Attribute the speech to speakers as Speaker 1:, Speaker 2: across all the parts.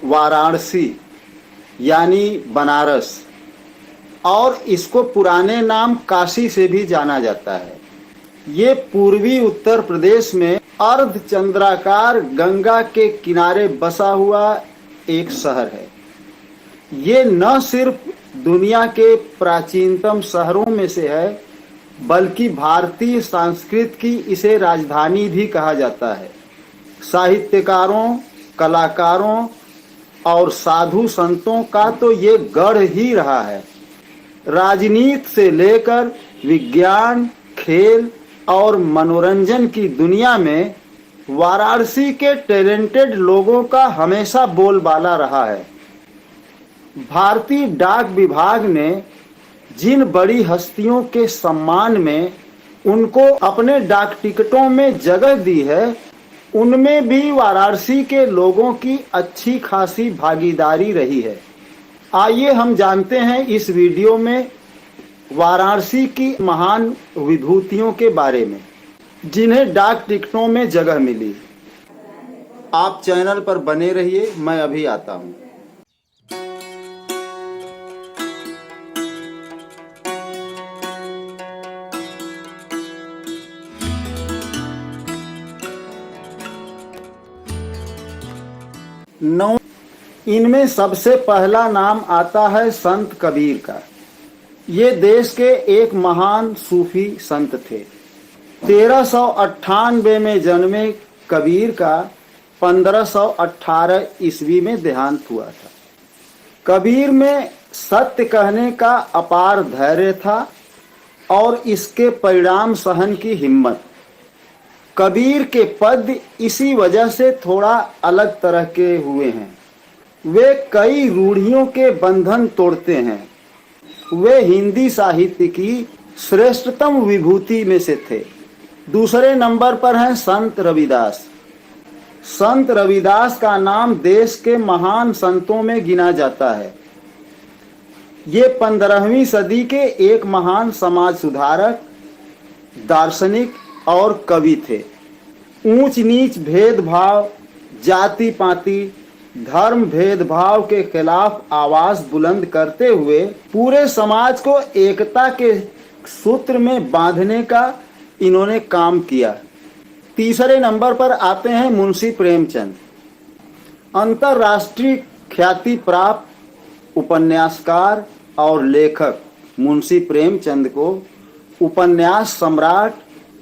Speaker 1: वाराणसी यानी बनारस, और इसको पुराने नाम काशी से भी जाना जाता है। ये पूर्वी उत्तर प्रदेश में अर्धचंद्राकार गंगा के किनारे बसा हुआ एक शहर है। ये न सिर्फ दुनिया के प्राचीनतम शहरों में से है, बल्कि भारतीय संस्कृति की इसे राजधानी भी कहा जाता है। साहित्यकारों, कलाकारों और साधु संतों का तो ये गढ़ ही रहा है। राजनीति से लेकर विज्ञान, खेल और मनोरंजन की दुनिया में वाराणसी के टैलेंटेड लोगों का हमेशा बोलबाला रहा है। भारतीय डाक विभाग ने जिन बड़ी हस्तियों के सम्मान में उनको अपने डाक टिकटों में जगह दी है, उनमें भी वाराणसी के लोगों की अच्छी खासी भागीदारी रही है। आइए हम जानते हैं इस वीडियो में वाराणसी की महान विभूतियों के बारे में, जिन्हें डाक टिकटों में जगह मिली। आप चैनल पर बने रहिए, मैं अभी आता हूँ। इनमें सबसे पहला नाम आता है संत कबीर का। ये देश के एक महान सूफी संत थे। 1398 में जन्मे कबीर का 1518 ईस्वी में देहांत हुआ था। कबीर में सत्य कहने का अपार धैर्य था और इसके परिणाम सहन की हिम्मत। कबीर के पद इसी वजह से थोड़ा अलग तरह के हुए हैं। वे कई रूढ़ियों के बंधन तोड़ते हैं। वे हिंदी साहित्य की श्रेष्ठतम विभूति में से थे। दूसरे नंबर पर हैं संत रविदास। संत रविदास का नाम देश के महान संतों में गिना जाता है। ये 15वीं सदी के एक महान समाज सुधारक, दार्शनिक और कवि थे। ऊंच नीच भेदभाव, जाति पाति, धर्म भेदभाव के खिलाफ आवाज बुलंद करते हुए पूरे समाज को एकता के सूत्र में बांधने का इन्होंने काम किया। तीसरे नंबर पर आते हैं मुंशी प्रेमचंद। अंतर्राष्ट्रीय ख्याति प्राप्त उपन्यासकार और लेखक मुंशी प्रेमचंद को उपन्यास सम्राट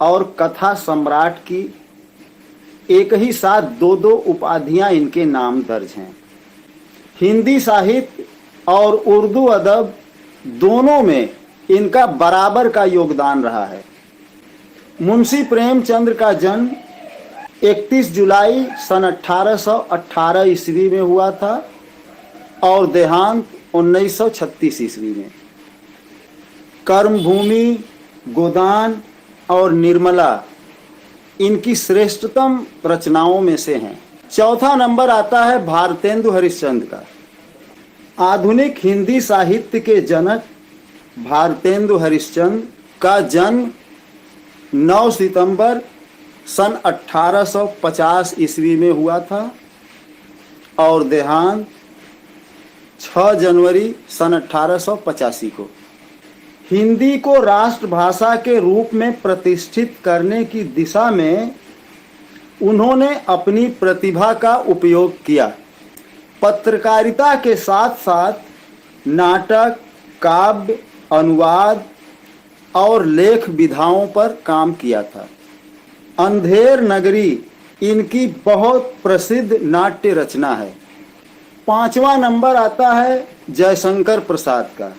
Speaker 1: और कथा सम्राट की एक ही साथ दो उपाधियां इनके नाम दर्ज हैं। हिंदी साहित्य और उर्दू अदब दोनों में इनका बराबर का योगदान रहा है। मुंशी प्रेमचंद का जन्म 31 जुलाई सन 1818 ईस्वी में हुआ था और देहांत 1936 ईस्वी में। कर्मभूमि, गोदान और निर्मला इनकी श्रेष्ठतम रचनाओं में से हैं। चौथा नंबर आता है भारतेंदु हरिश्चंद्र का। आधुनिक हिंदी साहित्य के जनक भारतेंदु हरिश्चंद्र का जन्म 9 सितंबर सन 1850 ईस्वी में हुआ था और देहांत 6 जनवरी सन 1885 को। हिंदी को राष्ट्रभाषा के रूप में प्रतिष्ठित करने की दिशा में उन्होंने अपनी प्रतिभा का उपयोग किया। पत्रकारिता के साथ साथ नाटक, काव्य, अनुवाद और लेख विधाओं पर काम किया था। अंधेर नगरी इनकी बहुत प्रसिद्ध नाट्य रचना है। 5वां नंबर आता है जयशंकर प्रसाद का।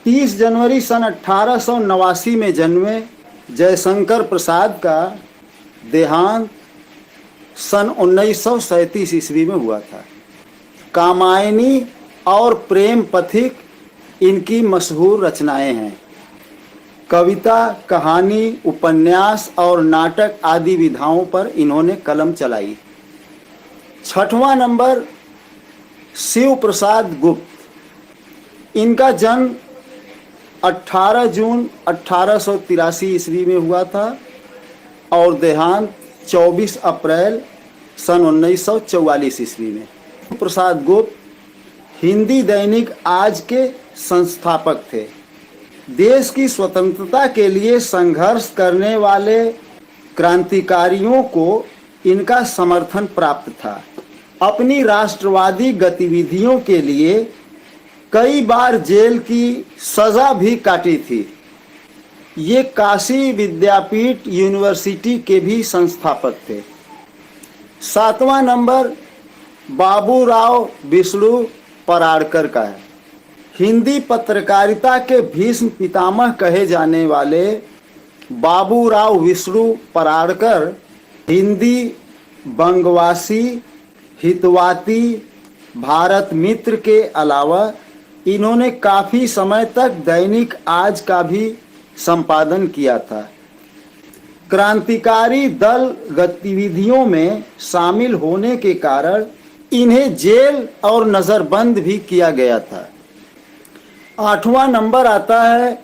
Speaker 1: 30 जनवरी सन 1889 में जन्मे जयशंकर प्रसाद का देहांत सन 1937 ईस्वी में हुआ था। कामायनी और प्रेम पथिक इनकी मशहूर रचनाएं हैं। कविता, कहानी, उपन्यास और नाटक आदि विधाओं पर इन्होंने कलम चलाई। 6वां नंबर शिव प्रसाद गुप्त। इनका जन्म 18 जून 1883 ईस्वी में हुआ था और देहांत 24 अप्रैल सन 1944 ईस्वी में। प्रसाद गुप्त हिंदी दैनिक आज के संस्थापक थे। देश की स्वतंत्रता के लिए संघर्ष करने वाले क्रांतिकारियों को इनका समर्थन प्राप्त था। अपनी राष्ट्रवादी गतिविधियों के लिए कई बार जेल की सजा भी काटी थी। ये काशी विद्यापीठ यूनिवर्सिटी के भी संस्थापक थे। 7वां नंबर बाबूराव विष्णु पराड़कर का है। हिंदी पत्रकारिता के भीष्म पितामह कहे जाने वाले बाबूराव विष्णु पराड़कर हिंदी, बंगवासी, हितवादी, भारत मित्र के अलावा इन्होंने काफी समय तक दैनिक आज का भी संपादन किया था। क्रांतिकारी दल गतिविधियों में शामिल होने के कारण इन्हें जेल और नजरबंद भी किया गया था। 8वां नंबर आता है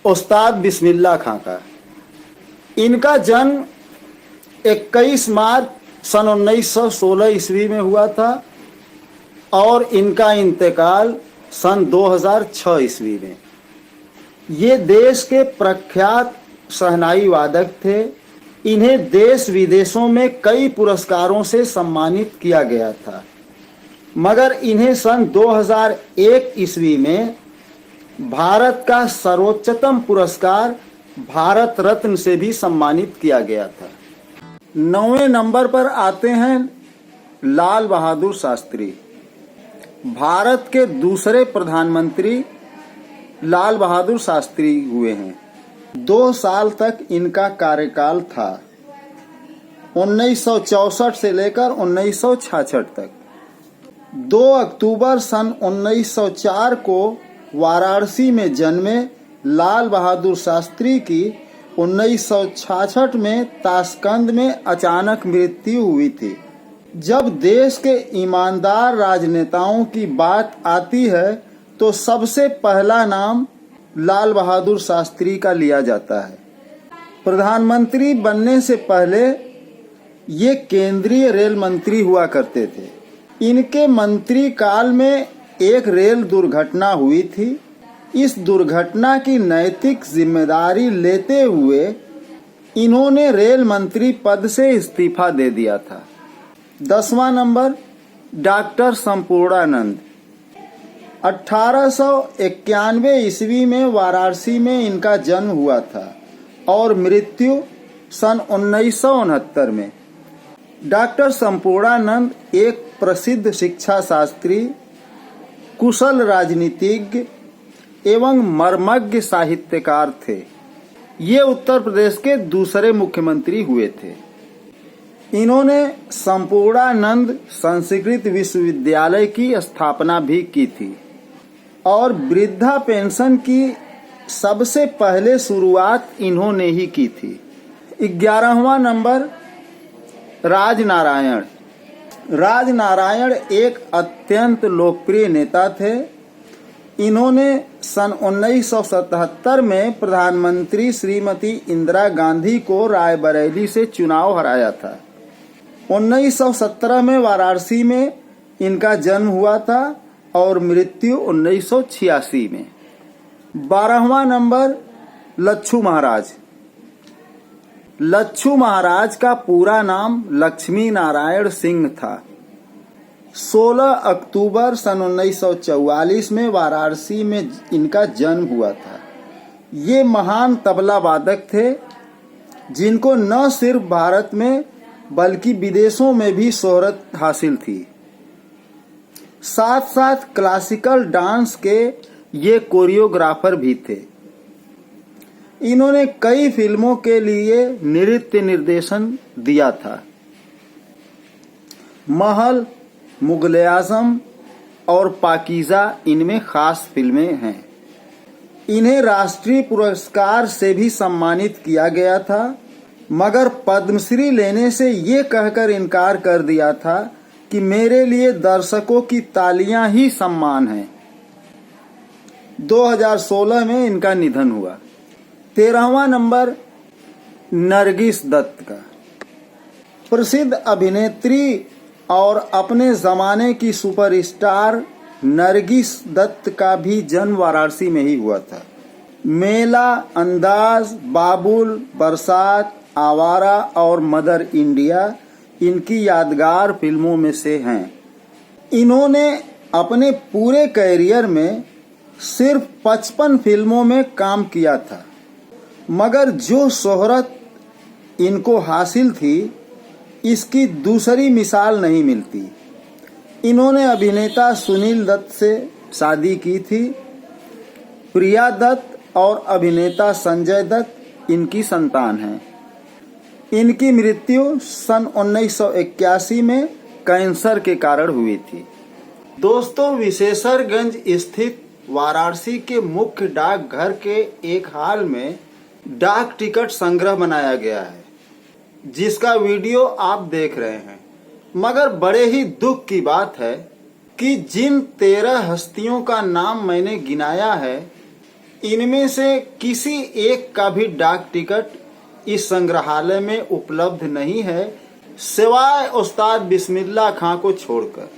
Speaker 1: उस्ताद बिस्मिल्लाह खां का। इनका जन्म 21 मार्च सन 1916 ईस्वी में हुआ था और इनका इंतकाल सन 2006 ईस्वी में। ये देश के प्रख्यात शहनाई वादक थे। इन्हें देश विदेशों में कई पुरस्कारों से सम्मानित किया गया था, मगर इन्हें सन 2001 ईस्वी में भारत का सर्वोच्चतम पुरस्कार भारत रत्न से भी सम्मानित किया गया था। 9वें नंबर पर आते हैं लाल बहादुर शास्त्री। भारत के दूसरे प्रधानमंत्री लाल बहादुर शास्त्री हुए हैं। 2 साल तक इनका कार्यकाल था, 1964 से लेकर 1966 तक। 2 अक्टूबर सन 1904 को वाराणसी में जन्मे लाल बहादुर शास्त्री की 1966 में ताशकंद में अचानक मृत्यु हुई थी। जब देश के ईमानदार राजनेताओं की बात आती है तो सबसे पहला नाम लाल बहादुर शास्त्री का लिया जाता है। प्रधानमंत्री बनने से पहले ये केंद्रीय रेल मंत्री हुआ करते थे। इनके मंत्री काल में एक रेल दुर्घटना हुई थी। इस दुर्घटना की नैतिक जिम्मेदारी लेते हुए इन्होंने रेल मंत्री पद से इस्तीफा दे दिया था। 10वां नंबर डॉक्टर संपूर्णानंद। 1891 ईस्वी में वाराणसी में इनका जन्म हुआ था और मृत्यु सन 1969 में। डॉक्टर संपूर्णानंद एक प्रसिद्ध शिक्षा शास्त्री, कुशल राजनीतिज्ञ एवं मर्मज्ञ साहित्यकार थे। ये उत्तर प्रदेश के दूसरे मुख्यमंत्री हुए थे। इन्होंने संपूर्णानंद संस्कृत विश्वविद्यालय की स्थापना भी की थी और वृद्धा पेंशन की सबसे पहले शुरुआत इन्होंने ही की थी। 11वां नंबर राजनारायण। राजनारायण एक अत्यंत लोकप्रिय नेता थे। इन्होंने सन 1977 में प्रधानमंत्री श्रीमती इंदिरा गांधी को रायबरेली से चुनाव हराया था। 1917 में वाराणसी में इनका जन्म हुआ था और मृत्यु 1986 में। 12वां नंबर लच्छू महाराज। लच्छू महाराज का पूरा नाम लक्ष्मी नारायण सिंह था। 16 अक्टूबर सन 1944 में वाराणसी में इनका जन्म हुआ था। ये महान तबला वादक थे जिनको न सिर्फ भारत में बल्कि विदेशों में भी शोहरत हासिल थी। साथ साथ क्लासिकल डांस के ये कोरियोग्राफर भी थे। इन्होंने कई फिल्मों के लिए नृत्य निर्देशन दिया था। महल, मुगल-ए-आजम और पाकीज़ा इनमें खास फिल्में हैं। इन्हें राष्ट्रीय पुरस्कार से भी सम्मानित किया गया था, मगर पद्मश्री लेने से ये कहकर इनकार कर दिया था कि मेरे लिए दर्शकों की तालियां ही सम्मान है। 2016 में इनका निधन हुआ। 13वां नंबर नरगिस दत्त का। प्रसिद्ध अभिनेत्री और अपने ज़माने की सुपरस्टार नरगिस दत्त का भी जन्म वाराणसी में ही हुआ था। मेला, अंदाज, बाबुल, बरसात, आवारा और मदर इंडिया इनकी यादगार फिल्मों में से हैं। इन्होंने अपने पूरे कैरियर में सिर्फ 55 फिल्मों में काम किया था, मगर जो शोहरत इनको हासिल थी इसकी दूसरी मिसाल नहीं मिलती। इन्होंने अभिनेता सुनील दत्त से शादी की थी। प्रिया दत्त और अभिनेता संजय दत्त इनकी संतान हैं। इनकी मृत्यु सन 1981 में कैंसर के कारण हुई थी। दोस्तों, विशेषरगंज स्थित वाराणसी के मुख्य डाकघर के एक हॉल में डाक टिकट संग्रह बनाया गया है, जिसका वीडियो आप देख रहे हैं। मगर बड़े ही दुख की बात है कि जिन 13 हस्तियों का नाम मैंने गिनाया है, इनमें से किसी एक का भी डाक टिकट इस संग्रहालय में उपलब्ध नहीं है, सिवाय उस्ताद बिस्मिल्लाह खां को छोड़कर।